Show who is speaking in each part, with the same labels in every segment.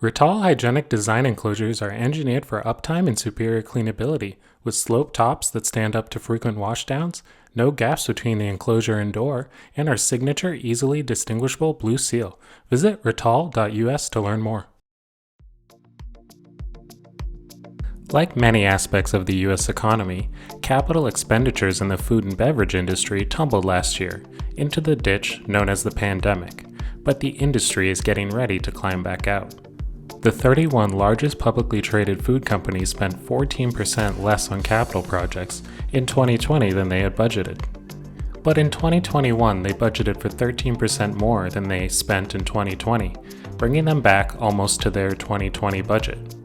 Speaker 1: Rittal hygienic design enclosures are engineered for uptime and superior cleanability, with sloped tops that stand up to frequent washdowns, no gaps between the enclosure and door, and our signature easily distinguishable blue seal. Visit rittal.us to learn more. Like many aspects of the U.S. economy, capital expenditures in the food and beverage industry tumbled last year into the ditch known as the pandemic, but the industry is getting ready to climb back out. The 31 largest publicly traded food companies spent 14% less on capital projects in 2020 than they had budgeted. But in 2021, they budgeted for 13% more than they spent in 2020, bringing them back almost to their 2020 budget.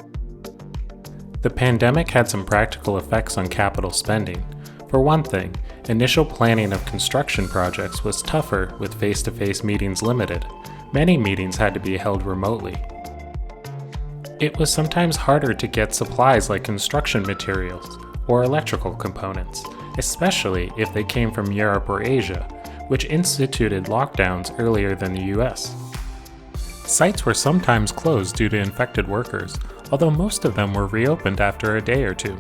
Speaker 1: The pandemic had some practical effects on capital spending. For one thing, initial planning of construction projects was tougher with face-to-face meetings limited. Many meetings had to be held remotely. It was sometimes harder to get supplies like construction materials or electrical components, especially if they came from Europe or Asia, which instituted lockdowns earlier than the US. Sites were sometimes closed due to infected workers, although most of them were reopened after a day or two.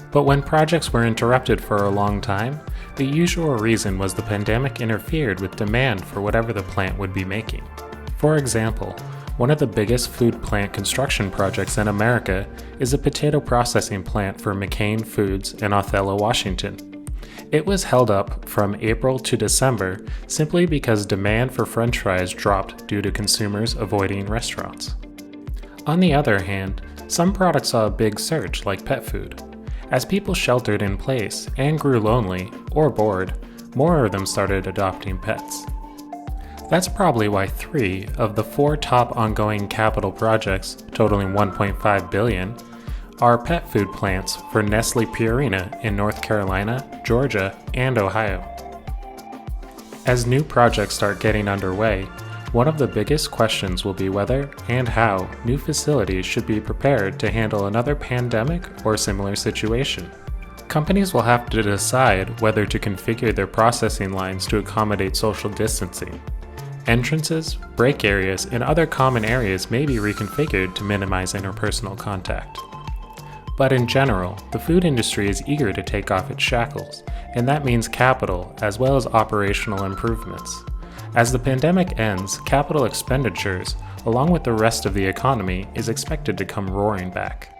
Speaker 1: But when projects were interrupted for a long time, the usual reason was the pandemic interfered with demand for whatever the plant would be making. For example, one of the biggest food plant construction projects in America is a potato processing plant for McCain Foods in Othello, Washington. It was held up from April to December simply because demand for French fries dropped due to consumers avoiding restaurants. On the other hand, some products saw a big surge, like pet food. As people sheltered in place and grew lonely or bored, more of them started adopting pets. That's probably why 3 of the 4 top ongoing capital projects, totaling $1.5 billion, are pet food plants for Nestle Purina in North Carolina, Georgia, and Ohio. As new projects start getting underway, one of the biggest questions will be whether and how new facilities should be prepared to handle another pandemic or similar situation. Companies will have to decide whether to configure their processing lines to accommodate social distancing. Entrances, break areas, and other common areas may be reconfigured to minimize interpersonal contact. But in general, the food industry is eager to take off its shackles, and that means capital as well as operational improvements. As the pandemic ends, capital expenditures, along with the rest of the economy, is expected to come roaring back.